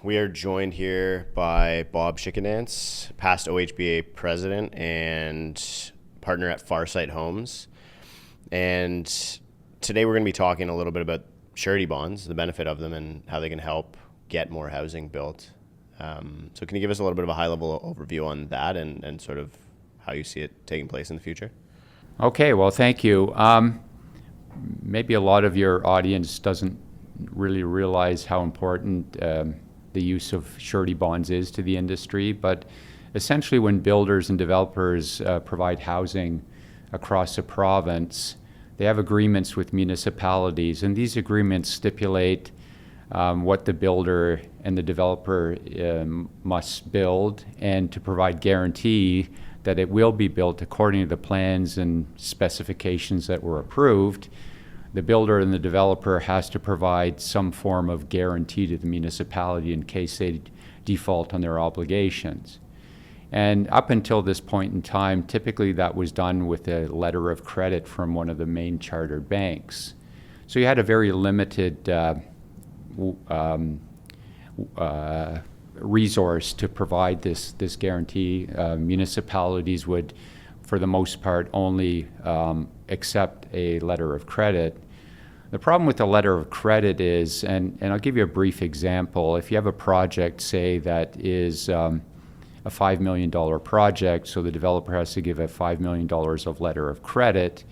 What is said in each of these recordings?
We are joined here by Bob Schickendanz, past OHBA president and partner at Farsight Homes. And today we're going to be talking a little bit about surety bonds, the benefit of them, and how they can help get more housing built. So can you give us a little bit of a high-level overview on that and sort of how you see it taking place in the future? Okay, well, thank you. Maybe a lot of your audience doesn't really realize how important the use of surety bonds is to the industry, but essentially when builders and developers provide housing across a province, they have agreements with municipalities, and these agreements stipulate what the builder and the developer must build, and to provide guarantee that it will be built according to the plans and specifications that were approved. The builder and the developer has to provide some form of guarantee to the municipality in case they default on their obligations. And up until this point in time, typically that was done with a letter of credit from one of the main chartered banks. So you had a very limited resource to provide this guarantee. Municipalities would, for the most part, only accept a letter of credit. The problem with the letter of credit is, and I'll give you a brief example, if you have a project, say, that is a $5 million project, so the developer has to give a $5 million of letter of credit,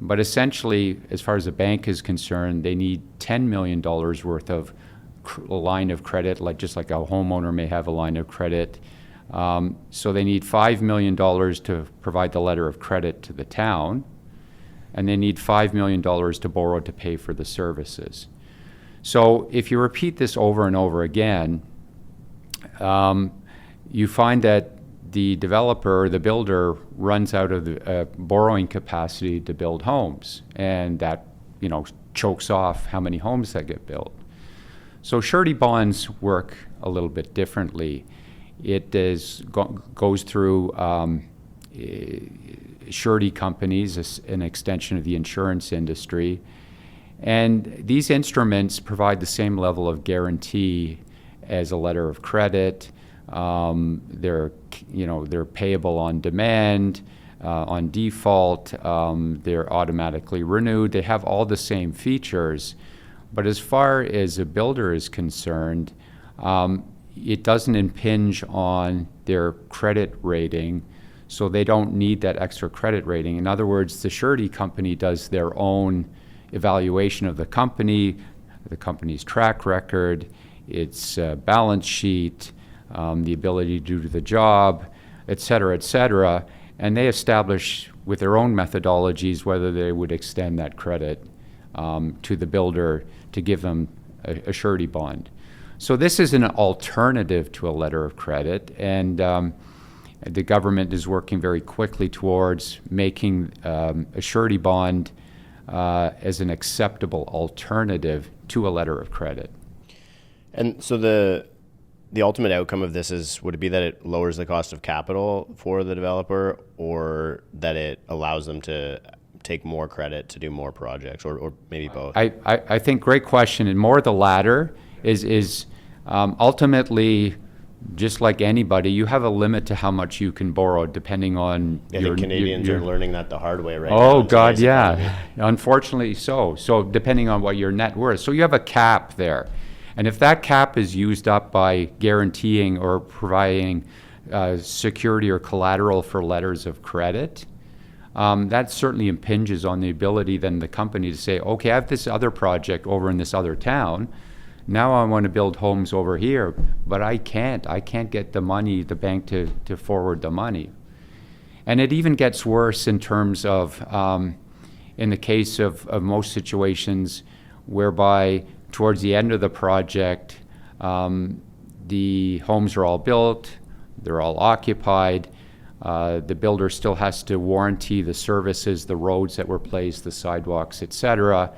but essentially, as far as the bank is concerned, they need $10 million worth of a line of credit, just like a homeowner may have a line of credit. So they need $5 million to provide the letter of credit to the town, and they need $5 million to borrow to pay for the services. So if you repeat this over and over again, you find that the developer or the builder runs out of the borrowing capacity to build homes, and that chokes off how many homes that get built. So surety bonds work a little bit differently. It goes through surety companies, an extension of the insurance industry, and these instruments provide the same level of guarantee as a letter of credit. They're payable on demand, on default. They're automatically renewed. They have all the same features. But as far as a builder is concerned, it doesn't impinge on their credit rating, so they don't need that extra credit rating. In other words, the surety company does their own evaluation of the company's track record, its balance sheet, the ability to do the job, et cetera, and they establish with their own methodologies whether they would extend that credit to the builder to give them a surety bond. So this is an alternative to a letter of credit, and the government is working very quickly towards making a surety bond as an acceptable alternative to a letter of credit. And so the ultimate outcome of this would it be that it lowers the cost of capital for the developer, or that it allows them to take more credit to do more projects, or maybe both? I think great question, and more the latter is ultimately, just like anybody, you have a limit to how much you can borrow depending on your Canadians are learning that the hard way right now. Oh God, yeah. Economy. Unfortunately so. So depending on what your net worth. So you have a cap there. And if that cap is used up by guaranteeing or providing security or collateral for letters of credit, that certainly impinges on the ability then the company to say, okay, I have this other project over in this other town. Now I want to build homes over here, but I can't get the money, the bank to forward the money. And it even gets worse in terms of, in the case of most situations, whereby towards the end of the project, the homes are all built, they're all occupied. The builder still has to warranty the services, the roads that were placed, the sidewalks, et cetera,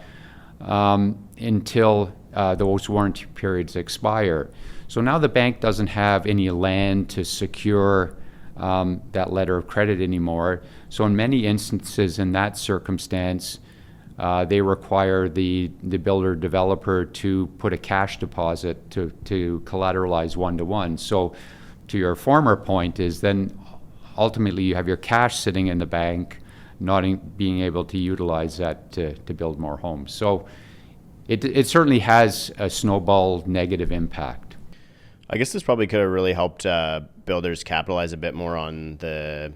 until those warranty periods expire. So now the bank doesn't have any land to secure that letter of credit anymore. So in many instances in that circumstance, they require the builder developer to put a cash deposit to collateralize one-to-one. So to your former point is then ultimately you have your cash sitting in the bank, not being able to utilize that to build more homes. So it certainly has a snowball negative impact. I guess this probably could have really helped builders capitalize a bit more on the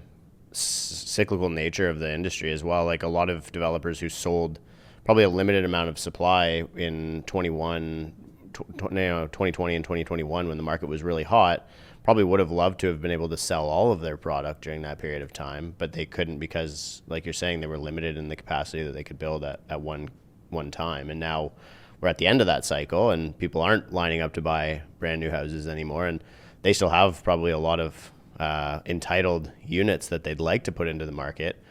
cyclical nature of the industry as well. Like a lot of developers who sold probably a limited amount of supply in 2020 and 2021 when the market was really hot, probably would have loved to have been able to sell all of their product during that period of time, but they couldn't because, like you're saying, they were limited in the capacity that they could build at one time. And now we're at the end of that cycle and people aren't lining up to buy brand new houses anymore, and they still have probably a lot of entitled units that they'd like to put into the market,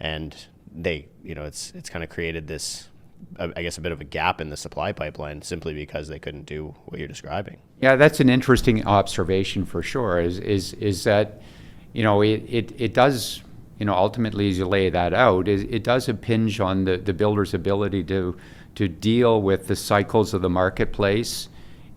and they, it's kind of created this, I guess, a bit of a gap in the supply pipeline simply because they couldn't do what you're describing. Yeah, that's an interesting observation for sure. Is that, it does, ultimately as you lay that out, it does impinge on the builder's ability to deal with the cycles of the marketplace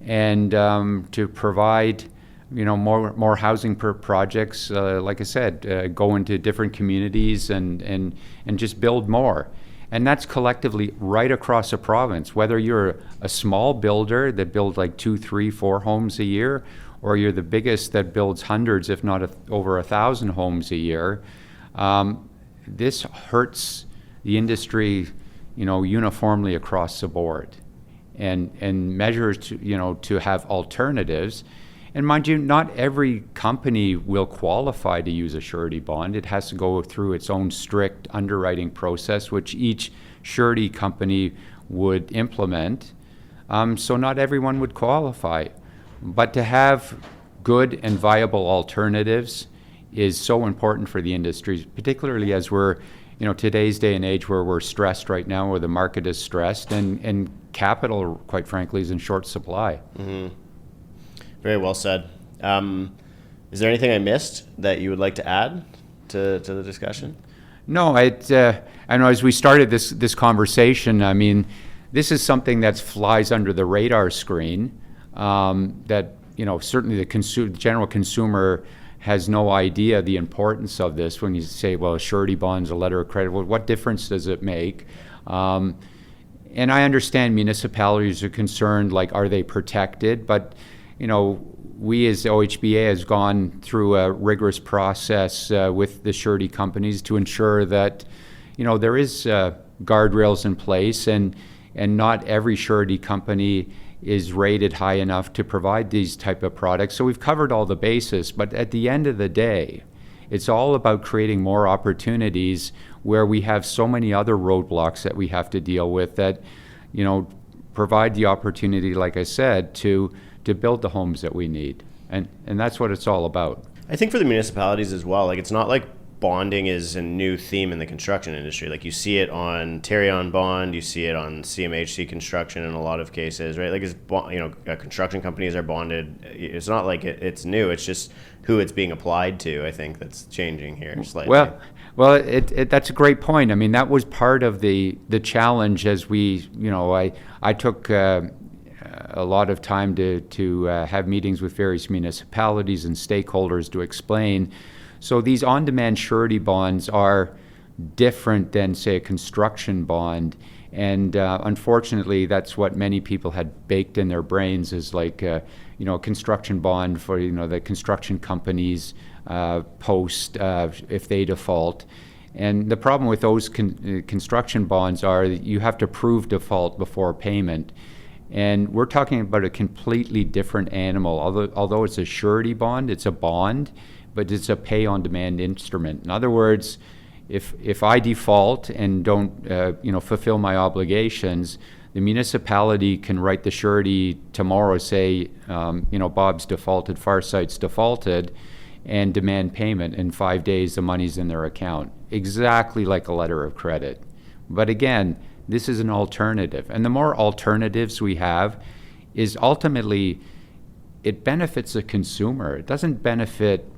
and to provide more housing per projects, like I said, go into different communities and just build more. And that's collectively right across the province, whether you're a small builder that builds like 2, 3, 4 homes a year, or you're the biggest that builds hundreds, if not over 1,000 homes a year. This hurts the industry, uniformly across the board, and measures to have alternatives. And mind you, not every company will qualify to use a surety bond. It has to go through its own strict underwriting process, which each surety company would implement. So not everyone would qualify. But to have good and viable alternatives is so important for the industry, particularly as we're, today's day and age where we're stressed right now, where the market is stressed and capital, quite frankly, is in short supply. Mm-hmm. Very well said. Is there anything I missed that you would like to add to the discussion? No, I know as we started this conversation, I mean, this is something that flies under the radar screen, that, certainly the general consumer has no idea the importance of this. When you say, well, a surety bond's a letter of credit, well, what difference does it make? And I understand municipalities are concerned, like, are they protected? But we as OHBA has gone through a rigorous process with the surety companies to ensure that, there is guardrails in place, and not every surety company is rated high enough to provide these type of products. So we've covered all the bases, but at the end of the day, it's all about creating more opportunities where we have so many other roadblocks that we have to deal with that, provide the opportunity, like I said, to build the homes that we need. And that's what it's all about. I think for the municipalities as well, like, it's not like bonding is a new theme in the construction industry. Like, you see it on Terrion Bond, you see it on CMHC construction in a lot of cases, right? Like, construction companies are bonded. It's not like it's new. It's just who it's being applied to, I think, that's changing here slightly. Well, that's a great point. I mean, that was part of the challenge as we, I took a lot of time to have meetings with various municipalities and stakeholders to explain. So these on-demand surety bonds are different than, say, a construction bond. And unfortunately, that's what many people had baked in their brains, is like, a construction bond for, the construction companies post if they default. And the problem with those construction bonds are that you have to prove default before payment. And we're talking about a completely different animal. Although it's a surety bond, it's a bond, but it's a pay-on-demand instrument. In other words, if I default and don't fulfill my obligations, the municipality can write the surety tomorrow, say, Bob's defaulted, Farsight's defaulted, and demand payment. In 5 days, the money's in their account, exactly like a letter of credit. But again, this is an alternative. And the more alternatives we have, is ultimately, it benefits the consumer. It doesn't benefit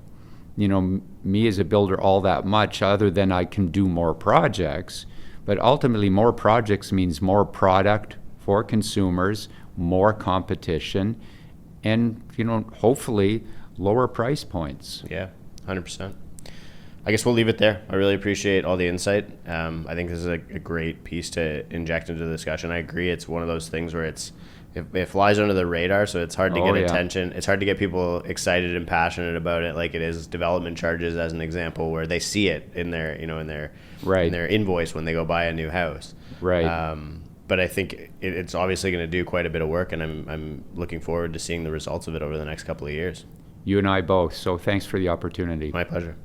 me as a builder all that much, other than I can do more projects. But ultimately, more projects means more product for consumers, more competition, and hopefully lower price points. Yeah, 100%. I guess we'll leave it there. I really appreciate all the insight. I think this is a great piece to inject into the discussion. I agree. It's one of those things where it flies under the radar, so it's hard to get attention. It's hard to get people excited and passionate about it, like it is development charges, as an example, where they see it in their in their invoice when they go buy a new house. Right. But I think it's obviously going to do quite a bit of work, and I'm looking forward to seeing the results of it over the next couple of years. You and I both. So thanks for the opportunity. My pleasure.